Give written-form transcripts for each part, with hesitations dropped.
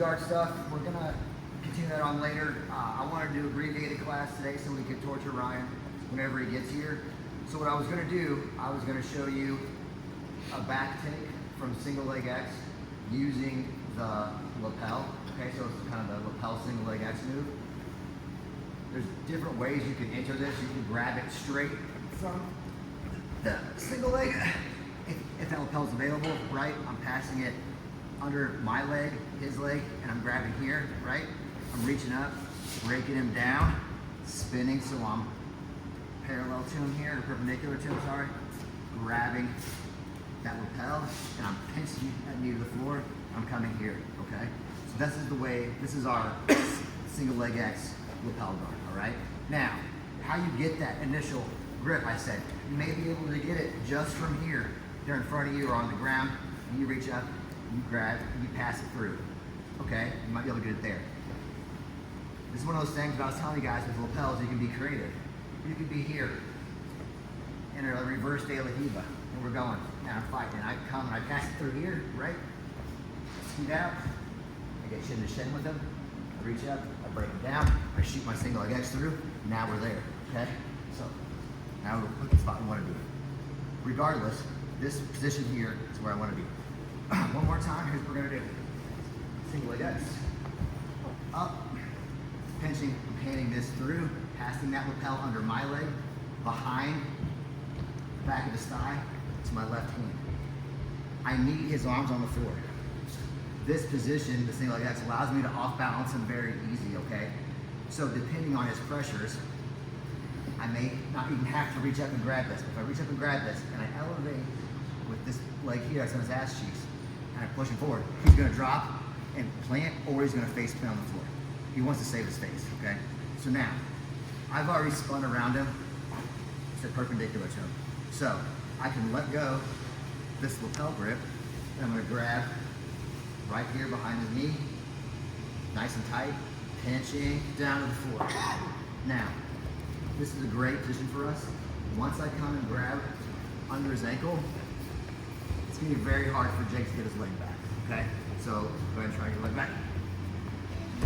guard stuff, we're gonna continue that on later. I wanted to do abbreviated class today so we could torture Ryan whenever he gets here. So what I was gonna do, I was gonna show you a back take from single leg X using the lapel. Okay, so it's kind of the lapel single leg X move. There's different ways you can enter this. You can grab it straight from the single leg. If that lapel is available, right? I'm passing it under my leg, his leg, and I'm grabbing here, right? I'm reaching up, breaking him down, spinning so I'm parallel to him here, or perpendicular to him, sorry. Grabbing that lapel, and I'm pinching that knee to the floor. I'm coming here, okay? So this is the way, this is our single leg X lapel guard, all right? Now, how you get that initial grip, I said, you may be able to get it just from here. They're in front of you or on the ground, and you reach up, you grab, you pass it through, okay? You might be able to get it there. This is one of those things that I was telling you guys with lapels, you can be creative. You could be here in a reverse de la Hiva, and we're going, and I'm fighting, and I come and I pass it through here, right? Scoot out, I get shin to shin with him, I reach up, I break him down, I shoot my single leg X through, now we're there, okay? So, now we'll put the spot we want to be. Regardless, this position here is where I want to be. One more time, here's what we're going to do. Single leg X, up, pinching, panning this through, passing that lapel under my leg, behind the back of his thigh to my left hand. I need his arms on the floor. This position, the single leg X, allows me to off balance him very easy, okay? So depending on his pressures, I may not even have to reach up and grab this. But if I reach up and grab this and I elevate with this leg here, it's on his ass cheeks, and I push him forward, he's gonna drop and plant, or he's gonna face plant on the floor. He wants to save his face, okay? So now, I've already spun around him, so perpendicular to him. So I can let go this lapel grip, and I'm gonna grab right here behind his knee, nice and tight, pinching down to the floor. Now, this is a great position for us. Once I come and grab under his ankle, it's gonna be very hard for Jake to get his leg back, okay? So go ahead and try your leg back.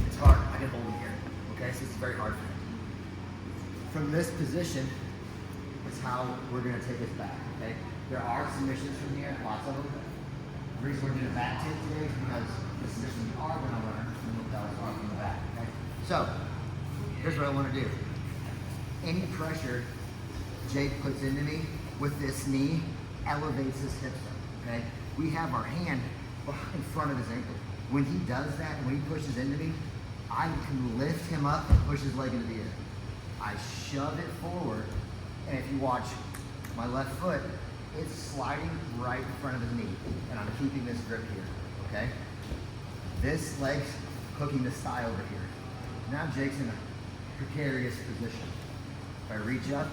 It's hard, I can hold him here, okay? So it's very hard for him. From this position is how we're gonna take us back, okay? There are submissions from here, lots of them. The reason we're doing a back take today is because the submission we are gonna learn from the lapels are from the back, okay? So, here's what I wanna do. Any pressure Jake puts into me with this knee elevates his hips up, okay? We have our hand in front of his ankle. When he does that, when he pushes into me, I can lift him up and push his leg into the air. I shove it forward, and if you watch my left foot, it's sliding right in front of his knee, and I'm keeping this grip here, okay? This leg's hooking this thigh over here. Now Jake's in a precarious position. If I reach up,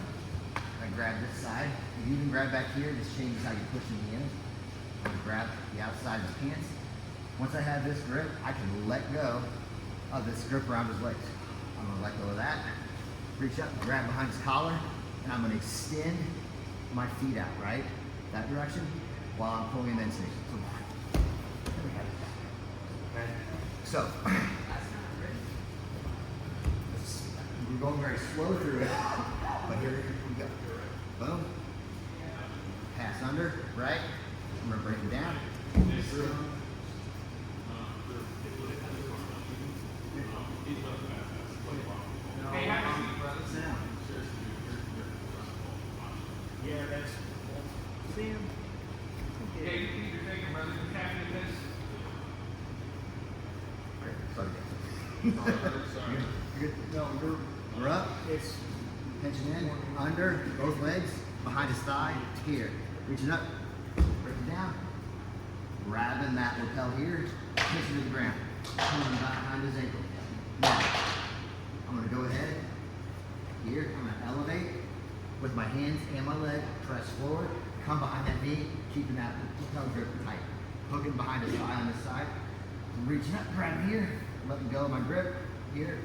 I grab this side. If you even grab back here, this changes how you push me in. I'm gonna grab the outside of his pants. Once I have this grip, I can let go of this grip around his legs. I'm gonna let go of that, reach up, grab behind his collar, and I'm gonna extend my feet out, right? That direction, while I'm pulling him into me. Okay. So, we're going very slow through it, but here we go. Boom. Pass under, right? I'm gonna bring it down. Through. Yeah, that's Sam. Yeah, you keep your finger, brother. You can't do this. Sorry. You're good. No, we're up. It's pinching in, under, both legs, behind his thigh, here. Reaching up, breaking down, grabbing that lapel here, pinching to the ground, coming behind his ankle. Now, I'm gonna go ahead, here, I'm gonna elevate with my hands and my leg, press forward, come behind that knee, keeping that lapel grip tight. Hooking behind his thigh on this side, reaching up, grabbing here, letting go of my grip, here.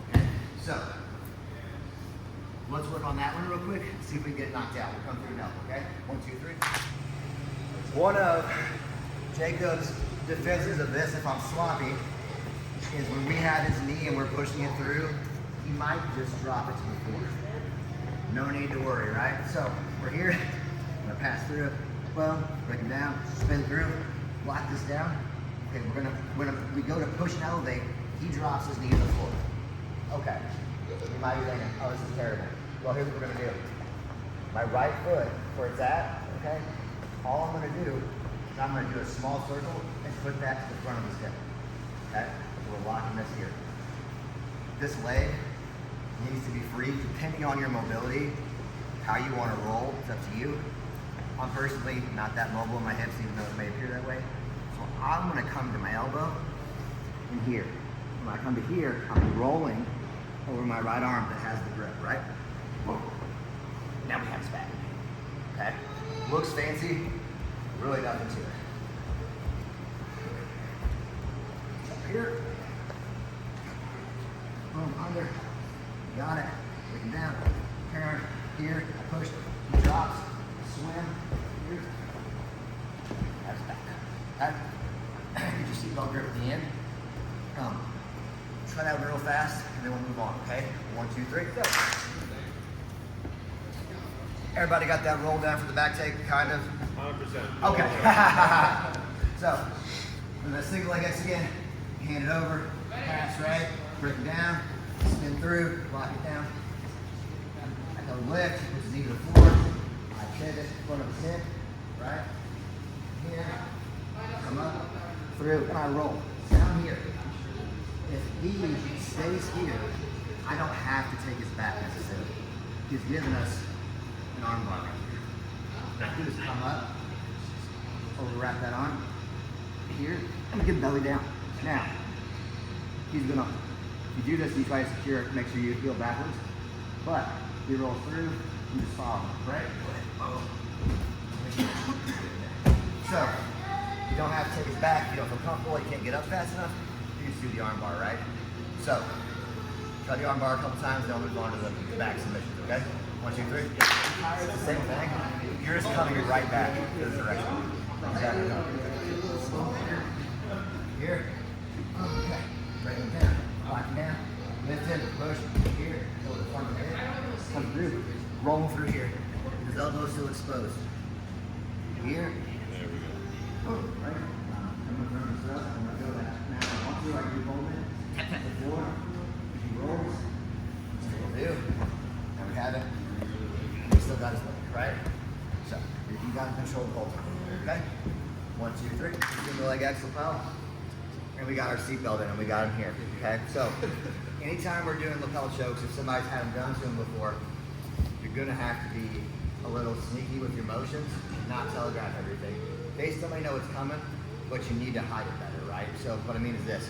Okay, so, let's work on that one real quick, see if we can get it knocked out. We'll come through now, okay? 1, 2, 3. One of Jacob's defenses of this, if I'm sloppy, is when we have his knee and we're pushing it through, he might just drop it to the floor. No need to worry, right? So we're here, I'm gonna pass through, boom, break him down, spin through, lock this down. Okay, when we go to push and elevate, he drops his knee to the floor. Okay, you might be thinking, oh, this is terrible. Well, here's what we're gonna do. My right foot, where it's at, okay, all I'm gonna do is I'm gonna do a small circle and put that to the front of his hip. Okay, we're locking this here. This leg needs to be free depending on your mobility, how you wanna roll, it's up to you. I'm personally not that mobile in my hips, even though it may appear that way. So I'm gonna come to my elbow and here. When I come to here, I'm rolling over my right arm that has the grip, right? Now we have his back. Okay? Looks fancy, really nothing to it. Up here. Boom, under. Got it. Break him down. Turn. Here. I push. He drops. Swim. Here. That's back. Okay? Get your seatbelt grip at the end. Try that one real fast, and then we'll move on, okay? 1, 2, 3, go. Everybody got that roll down for the back take, kind of? 100%. Okay. So, when that single leg X again, hand it over, pass right, break it down, spin through, lock it down. I go lift, which is knee to the floor. I pivot, front of his hip, right? Here, come up, through, and I roll. Down here. If he stays here, I don't have to take his back necessarily. He's given us an arm bar right here. What I do is come up, overwrap that arm, here, and get belly down. Now, he's gonna, if you do this, you try to secure it, make sure you heel backwards, but he rolls through, you just follow him, right? So, you don't have to take his back, if you don't feel comfortable, you can't get up fast enough, you just do the arm bar, right? So, try the arm bar a couple times, then we'll move on to the back submissions, okay? 1, 2, 3. It's the same thing. You're just coming right back to this direction. Exactly. Here. Okay. Break him down. Lock him down. Lift him. Push. Here. Go to the front of the head. Come through. Roll through here. His elbow's still exposed. Here. There we go. Oh, right. I'm going to turn this up. I'm going to go that. Now, I want you like you hold it. Tap the floor. He rolls. That's what we'll do. Now we have it. He still got his leg, right? So, you got to control the whole time. Okay? 1, 2, 3. Single leg X lapel. And we got our seatbelt in and we got him here. Okay? So, anytime we're doing lapel chokes, if somebody's hadn't done to them before, you're going to have to be a little sneaky with your motions, not telegraph everything. They still may know it's coming, but you need to hide it better, right? So what I mean is this.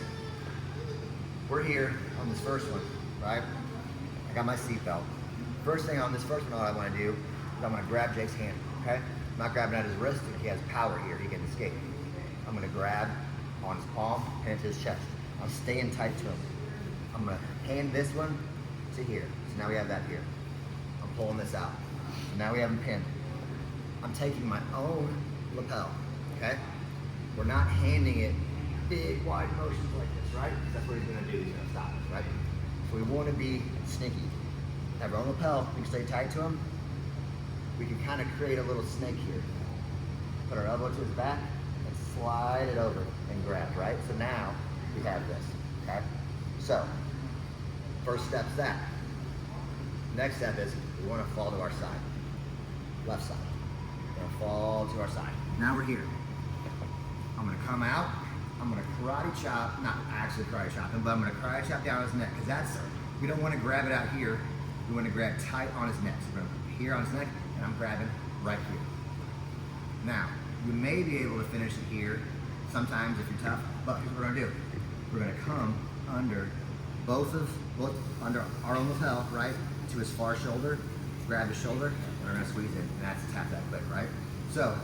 We're here on this first one, right? I got my seatbelt. First thing on this first one, all I want to do is I'm going to grab Jake's hand, okay? I'm not grabbing at his wrist. He has power here. He can escape. I'm going to grab on his palm and to his chest. I'm staying tight to him. I'm going to hand this one to here. So now we have that here. I'm pulling this out. So now we have him pinned. I'm taking my own lapel, okay? We're not handing it big, wide motions like this, right? Because that's what he's going to do. He's going to stop us, right? So we want to be sneaky. Have our own lapel. We can stay tight to him. We can kind of create a little snake here. Put our elbow to his back and slide it over and grab, right? So now we have this, okay? So, first step's that. Next step is we want to fall to our side. Left side. We're going to fall to our side. Now we're here. I'm going to come out. I'm going to karate chop, not actually karate chop him, but I'm going to karate chop down his neck because that's, we don't want to grab it out here. We want to grab tight on his neck. So we're going to put here on his neck and I'm grabbing right here. Now, you may be able to finish it here sometimes if you're tough, but here's what we're going to do. We're going to come under both under our own lapel, right, to his far shoulder, grab his shoulder, and we're going to squeeze in, and that's tap that quick, right? So,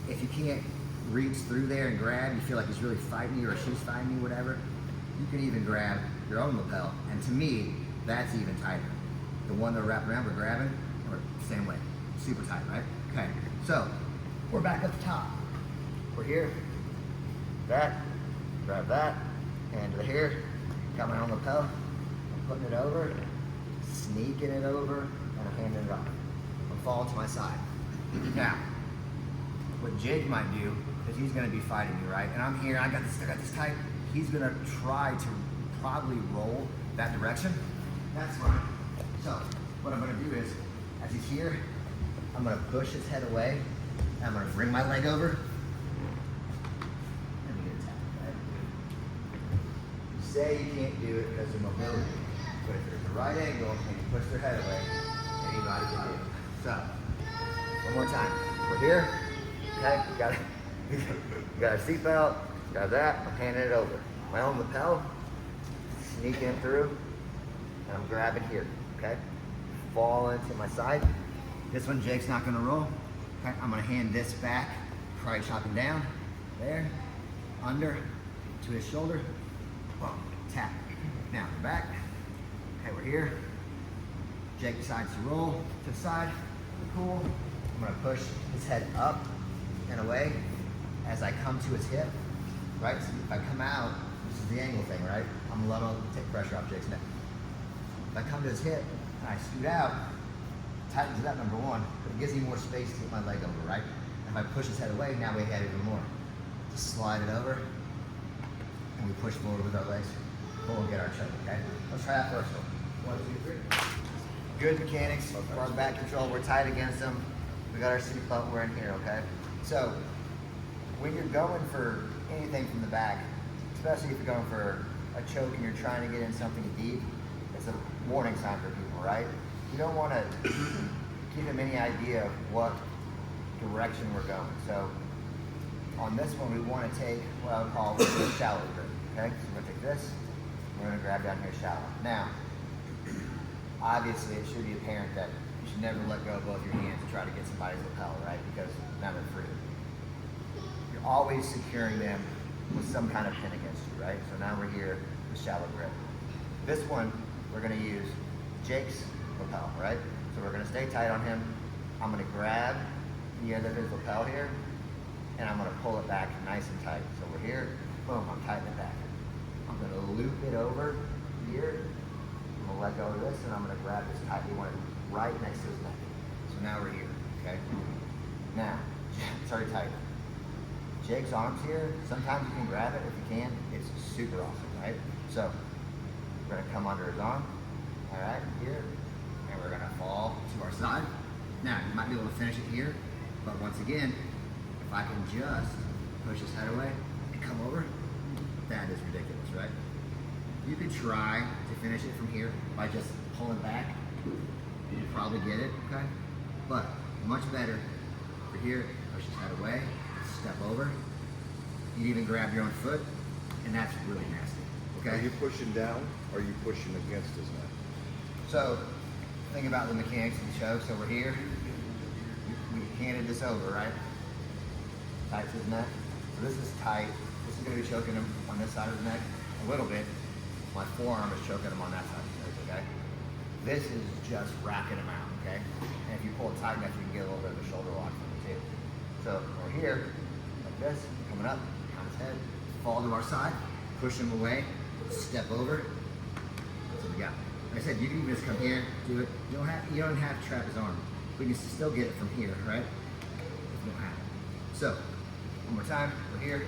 if you can't reach through there and grab, you feel like he's really fighting you or she's fighting you, whatever, you can even grab your own lapel, and to me, that's even tighter. The one that we're wrapping around, we're grabbing, or same way, super tight, right? Okay, so, we're back at the top. We're here, that, grab that, hand to the here, got my own lapel, I'm putting it over, sneaking it over, and I'm handing it off. I'm falling to my side. Now, what Jake might do is he's gonna be fighting me, right? And I'm here, I got this tight. He's gonna try to probably roll that direction. That's fine. So, what I'm gonna do is, as he's here, I'm gonna push his head away, and I'm gonna bring my leg over, and we get a tap, right? You say you can't do it because of mobility, but if there's a right angle and you push their head away, anybody can do it. So, one more time. We're here, okay? We got our seatbelt, got that, I'm handing it over. My own lapel, sneaking through, and I'm grabbing here, okay? Fall into my side. This one Jake's not gonna roll. Okay, I'm gonna hand this back, try chopping down, there, under, to his shoulder, boom, tap. Now we're back, okay, we're here. Jake decides to roll to the side, cool. I'm gonna push his head up and away as I come to his hip, right? So if I come out, this is the angle thing, right? I'm gonna take pressure off Jake's neck. If I come to his hip and I scoot out, tightens it up, number one, but it gives me more space to get my leg over, right? If I push his head away, now we head even more. Just slide it over, and we push forward with our legs. Pull and get our choke, okay? Let's try that first one. 1, 2, 3. Good mechanics, for our back control, we're tight against them. We got our seatbelt, we're in here, okay? So, when you're going for anything from the back, especially if you're going for a choke and you're trying to get in something deep, it's a warning sign for people, right? You don't want to give them any idea of what direction we're going. So on this one, we want to take what I would call a shallow grip, okay? So we're going to take this, we're going to grab down here shallow. Now, obviously it should be apparent that you should never let go of both your hands to try to get somebody's lapel, right? Because now they're free. You're always securing them with some kind of pin against you, right? So now we're here with shallow grip. This one, we're going to use Jake's lapel, right? So we're going to stay tight on him. I'm going to grab the end of his lapel here, and I'm going to pull it back nice and tight. So we're here, boom, I'm tightening it back. I'm going to loop it over here. I'm going to let go of this, and I'm going to grab this tight. We want it right next to his neck. So now we're here, okay? Now, it's already tight. Jake's arms here, sometimes you can grab it. If you can, it's super awesome, right? So we're going to come under his arm, all right, here, and we're going to fall to our side. Now, you might be able to finish it here, but once again, if I can just push his head away and come over, that is ridiculous, right? You could try to finish it from here by just pulling back. You'd probably get it, okay? But much better for here, push his head away, step over. You even grab your own foot, and that's really nasty, okay? Are you pushing down, or are you pushing against his neck? So, think about the mechanics of the choke. So we're here, we handed this over, right? Tight to his neck. So this is tight. This is gonna be choking him on this side of his neck a little bit. My forearm is choking him on that side of his neck, okay? This is just racking him out, okay? And if you pull it tight enough, you can get a little bit of a shoulder lock from it too. So we're here, like this, coming up, on his head, fall to our side, push him away, step over. That's what we got. Like I said, you can even just come here, do it. You don't have to trap his arm. We can still get it from here, right? If you don't have it. So, one more time, we're here.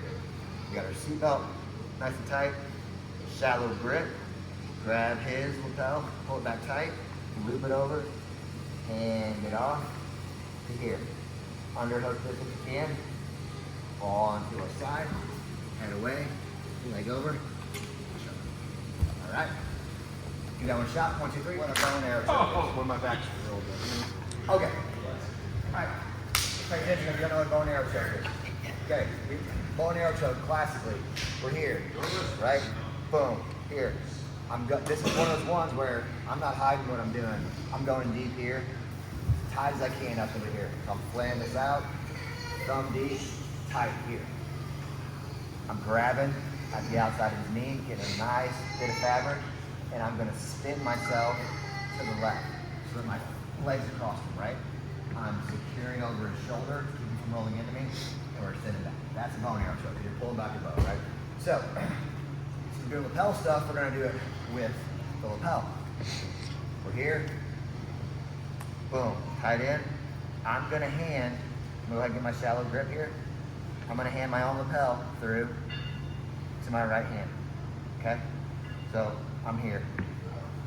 We got our seatbelt, nice and tight. Shallow grip. Grab his lapel, pull it back tight, loop it over, hand it off to here. Underhook this if you can. Fall onto our side, head away, leg over. All right. You got one shot, 1, 2, 3. What a bow and arrow choke is. When my back's rolled in. Okay. All right. Pay attention if you don't know what bow and arrow choke is. Okay. Bow and arrow choke, classically, we're here, right? Boom, here. This is one of those ones where I'm not hiding what I'm doing. I'm going deep here, tight as I can up over here. So I'm flaying this out, thumb deep, tight here. I'm grabbing at the outside of his knee, getting a nice bit of fabric, and I'm gonna spin myself to the left so that my legs across him, right? I'm securing over his shoulder to keep him from rolling into me, and we're extending back. That's a bone arrow choke, because you're pulling back your bow, right? So, we're doing lapel stuff, we're gonna do it with the lapel. We're here, boom, tied in. I'm gonna hand, I'm gonna go ahead and get my shallow grip here. I'm gonna hand my own lapel through to my right hand, okay? So, I'm here,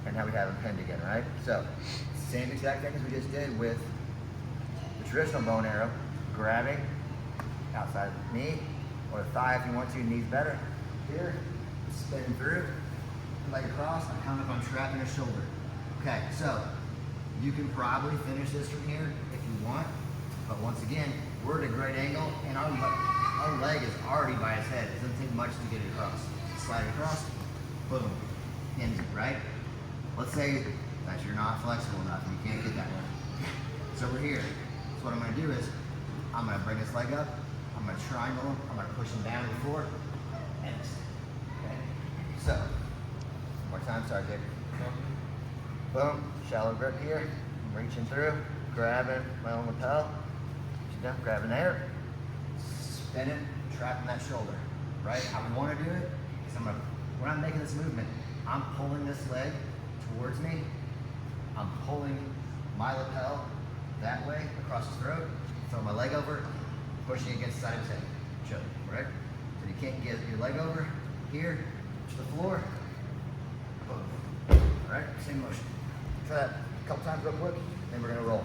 and now we have them pinned again, right? So, same exact thing as we just did with the traditional bow and arrow, grabbing outside of the knee, or the thigh if you want to, knee's better. Here, spinning through, leg across, I count up on trapping a shoulder. Okay, so you can probably finish this from here if you want, but once again, we're at a great angle, and our leg is already by his head. It doesn't take much to get it across. Slide it across, boom, ends it, right? Let's say that you're not flexible enough and you can't get that one. So we're here. So what I'm gonna do is, I'm gonna bring this leg up, I'm gonna triangle him, I'm gonna push him down to the floor, and okay. So, one more time, sorry, Jake. Boom, shallow grip here, I'm reaching through, grabbing my own lapel, reaching down, grabbing air, spinning, trapping that shoulder, right? I wanna do it, because when I'm making this movement, I'm pulling this leg towards me, I'm pulling my lapel that way across his throat, throw my leg over, pushing against the side of his head, choke, right? So you can't get your leg over here to the floor, boom. All right, same motion. Try that a couple times real quick, then we're gonna roll.